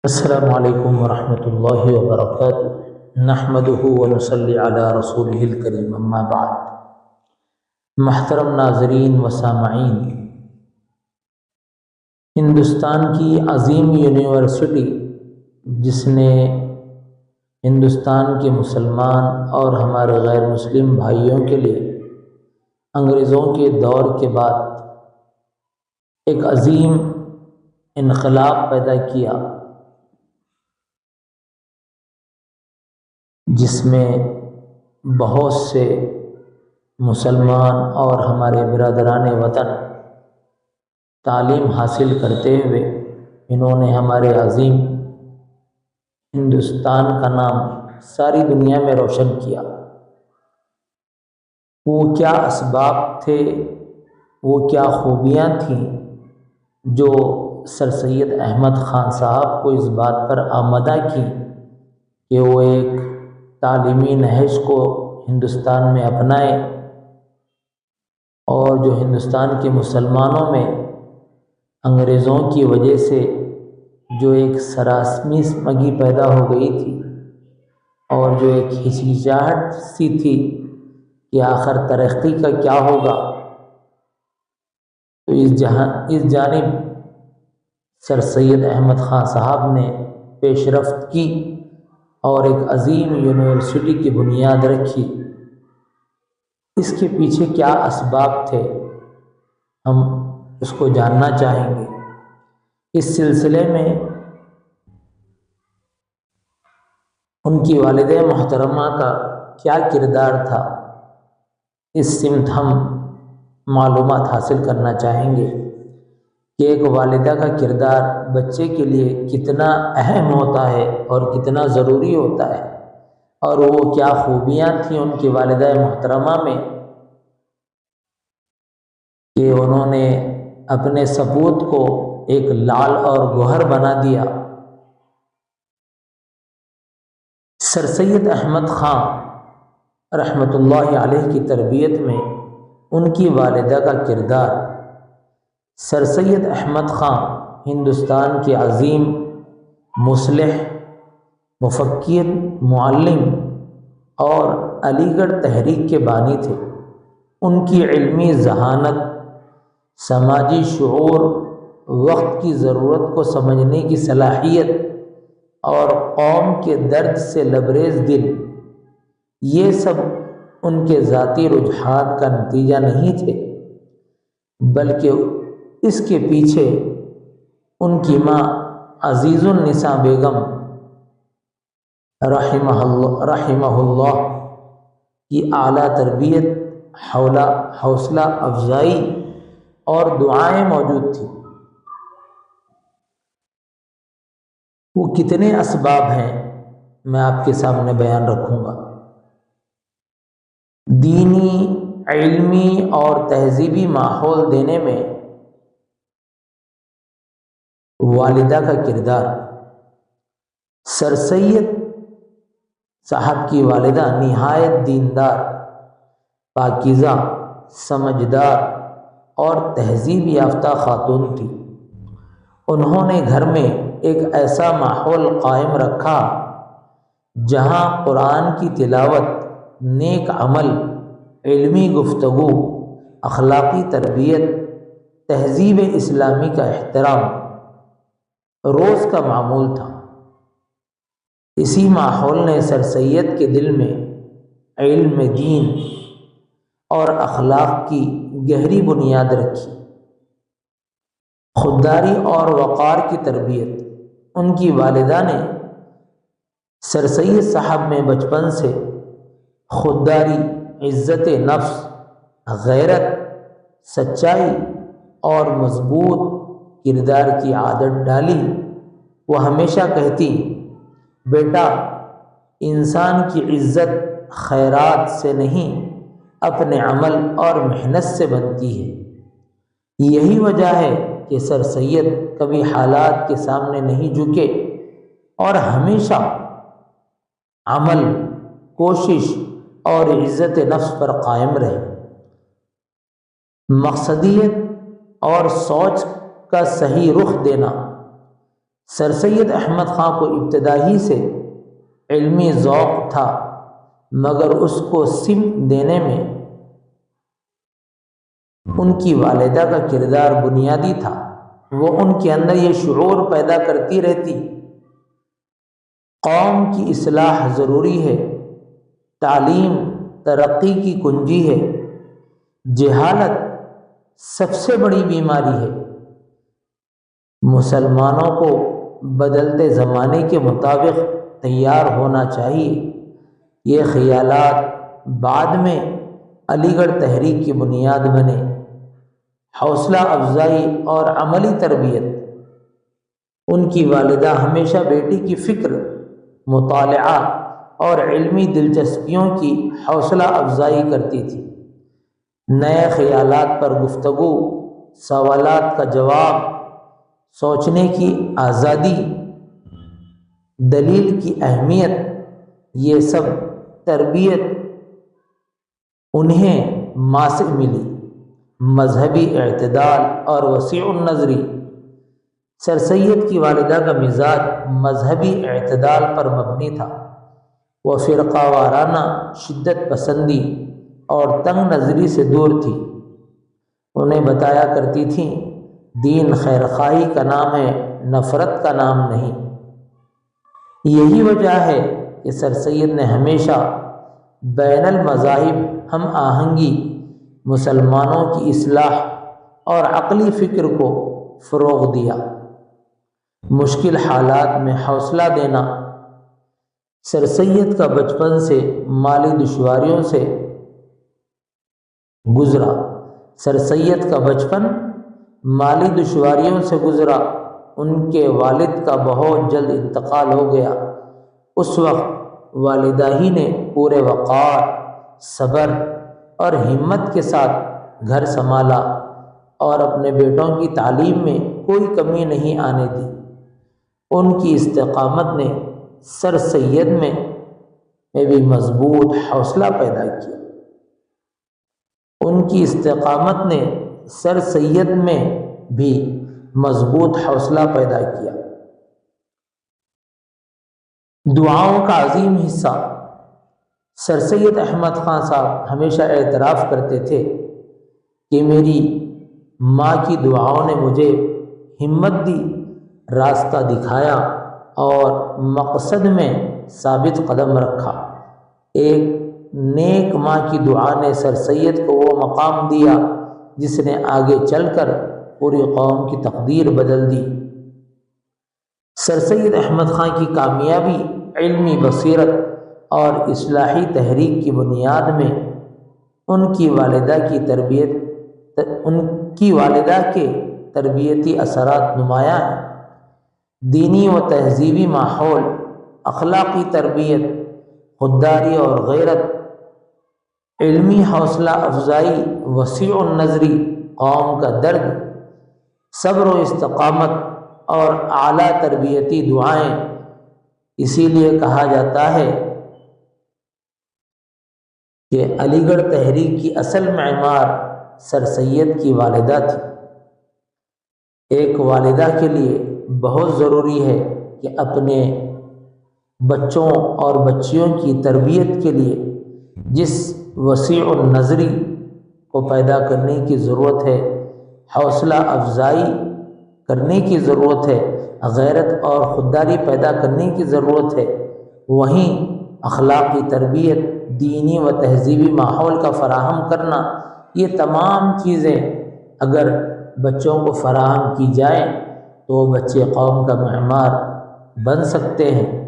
السلام علیکم ورحمۃ اللہ وبرکاتہ، نحمدہ ونصلی علی رسولہ الکریم، اما بعد۔ محترم ناظرین و سامعین، ہندوستان کی عظیم یونیورسٹی جس نے ہندوستان کے مسلمان اور ہمارے غیر مسلم بھائیوں کے لیے انگریزوں کے دور کے بعد ایک عظیم انقلاب پیدا کیا، جس میں بہت سے مسلمان اور ہمارے برادران وطن تعلیم حاصل کرتے ہوئے انہوں نے ہمارے عظیم ہندوستان کا نام ساری دنیا میں روشن کیا۔ وہ کیا اسباب تھے، وہ کیا خوبیاں تھیں جو سر سید احمد خان صاحب کو اس بات پر آمادہ کی کہ وہ ایک تعلیمی نہج کو ہندوستان میں اپنائے، اور جو ہندوستان کے مسلمانوں میں انگریزوں کی وجہ سے جو ایک سراسمگی پیدا ہو گئی تھی اور جو ایک ہچکچاہٹ سی تھی کہ آخر ترقی کا کیا ہوگا، تو اس جانب سر سید احمد خان صاحب نے پیش رفت کی اور ایک عظیم یونیورسٹی کی بنیاد رکھی۔ اس کے پیچھے کیا اسباب تھے، ہم اس کو جاننا چاہیں گے۔ اس سلسلے میں ان کی والدہ محترمہ کا کیا کردار تھا، اس سمت ہم معلومات حاصل کرنا چاہیں گے کہ ایک والدہ کا کردار بچے کے لیے کتنا اہم ہوتا ہے اور کتنا ضروری ہوتا ہے، اور وہ کیا خوبیاں تھیں ان کی والدہ محترمہ میں کہ انہوں نے اپنے سپوت کو ایک لال اور گوہر بنا دیا۔ سر سید احمد خان رحمۃ اللہ علیہ کی تربیت میں ان کی والدہ کا کردار۔ سر سید احمد خان ہندوستان کے عظیم مصلح، مفکر، معلم اور علی گڑھ تحریک کے بانی تھے۔ ان کی علمی ذہانت، سماجی شعور، وقت کی ضرورت کو سمجھنے کی صلاحیت اور قوم کے درد سے لبریز دل، یہ سب ان کے ذاتی رجحان کا نتیجہ نہیں تھے، بلکہ اس کے پیچھے ان کی ماں عزیز النساء بیگم رحمہ اللہ کی اعلیٰ تربیت، حوصلہ افزائی اور دعائیں موجود تھیں۔ وہ کتنے اسباب ہیں میں آپ کے سامنے بیان رکھوں گا۔ دینی، علمی اور تہذیبی ماحول دینے میں والدہ کا کردار۔ سر سید صاحب کی والدہ نہایت دیندار، پاکیزہ، سمجھدار اور تہذیب یافتہ خاتون تھی۔ انہوں نے گھر میں ایک ایسا ماحول قائم رکھا جہاں قرآن کی تلاوت، نیک عمل، علمی گفتگو، اخلاقی تربیت، تہذیب اسلامی کا احترام روز کا معمول تھا۔ اسی ماحول نے سر سید کے دل میں علم دین اور اخلاق کی گہری بنیاد رکھی۔ خودداری اور وقار کی تربیت۔ ان کی والدہ نے سر سید صاحب میں بچپن سے خودداری، عزت نفس، غیرت، سچائی اور مضبوط کردار کی عادت ڈالی۔ وہ ہمیشہ کہتی، بیٹا، انسان کی عزت خیرات سے نہیں، اپنے عمل اور محنت سے بنتی ہے۔ یہی وجہ ہے کہ سر سید کبھی حالات کے سامنے نہیں جھکے اور ہمیشہ عمل، کوشش اور عزت نفس پر قائم رہے۔ مقصدیت اور سوچ کا صحیح رخ دینا سر سید احمد خاں کو ابتدا ہی سے علمی ذوق تھا، مگر اس کو سمت دینے میں ان کی والدہ کا کردار بنیادی تھا۔ وہ ان کے اندر یہ شعور پیدا کرتی رہتی، قوم کی اصلاح ضروری ہے، تعلیم ترقی کی کنجی ہے، جہالت سب سے بڑی بیماری ہے، مسلمانوں کو بدلتے زمانے کے مطابق تیار ہونا چاہیے۔ یہ خیالات بعد میں علی گڑھ تحریک کی بنیاد بنے۔ حوصلہ افزائی اور عملی تربیت۔ ان کی والدہ ہمیشہ بیٹی کی فکر، مطالعہ اور علمی دلچسپیوں کی حوصلہ افزائی کرتی تھی۔ نئے خیالات پر گفتگو، سوالات کا جواب، سوچنے کی آزادی، دلیل کی اہمیت، یہ سب تربیت انہیں ماں سے ملی۔ مذہبی اعتدال اور وسیع النظری۔ سر سید کی والدہ کا مزاج مذہبی اعتدال پر مبنی تھا۔ وہ فرقہ وارانہ شدت پسندی اور تنگ نظری سے دور تھی۔ انہیں بتایا کرتی تھیں، دین خیر خواہی کا نام ہے، نفرت کا نام نہیں۔ یہی وجہ ہے کہ سر سید نے ہمیشہ بین المذاہب ہم آہنگی، مسلمانوں کی اصلاح اور عقلی فکر کو فروغ دیا۔ مشکل حالات میں حوصلہ دینا۔ سر سید کا بچپن سے مالی دشواریوں سے گزرا۔ سر سید کا بچپن مالی دشواریوں سے گزرا۔ ان کے والد کا بہت جلد انتقال ہو گیا۔ اس وقت والدہ ہی نے پورے وقار، صبر اور ہمت کے ساتھ گھر سنبھالا اور اپنے بیٹوں کی تعلیم میں کوئی کمی نہیں آنے دی۔ ان کی استقامت نے سر سید میں بھی مضبوط حوصلہ پیدا کیا۔ ان کی استقامت نے سر سید میں بھی مضبوط حوصلہ پیدا کیا۔ دعاؤں کا عظیم حصہ۔ سر سید احمد خاں صاحب ہمیشہ اعتراف کرتے تھے کہ میری ماں کی دعاؤں نے مجھے ہمت دی، راستہ دکھایا اور مقصد میں ثابت قدم رکھا۔ ایک نیک ماں کی دعا نے سر سید کو وہ مقام دیا جس نے آگے چل کر پوری قوم کی تقدیر بدل دی۔ سر سید احمد خاں کی کامیابی علمی بصیرت اور اصلاحی تحریک کی بنیاد میں ان کی والدہ کے تربیتی اثرات نمایاں ہیں۔ دینی و تہذیبی ماحول، اخلاقی تربیت، خودداری اور غیرت، علمی حوصلہ افزائی، وسیع النظری، قوم کا درد، صبر و استقامت اور اعلیٰ تربیتی دعائیں۔ اسی لیے کہا جاتا ہے کہ علی گڑھ تحریک کی اصل معمار سر سید کی والدہ تھی۔ ایک والدہ کے لیے بہت ضروری ہے کہ اپنے بچوں اور بچیوں کی تربیت کے لیے جس وسیع النظری کو پیدا کرنے کی ضرورت ہے، حوصلہ افزائی کرنے کی ضرورت ہے، غیرت اور خودداری پیدا کرنے کی ضرورت ہے، وہیں اخلاقی تربیت، دینی و تہذیبی ماحول کا فراہم کرنا، یہ تمام چیزیں اگر بچوں کو فراہم کی جائیں تو وہ بچے قوم کا معمار بن سکتے ہیں۔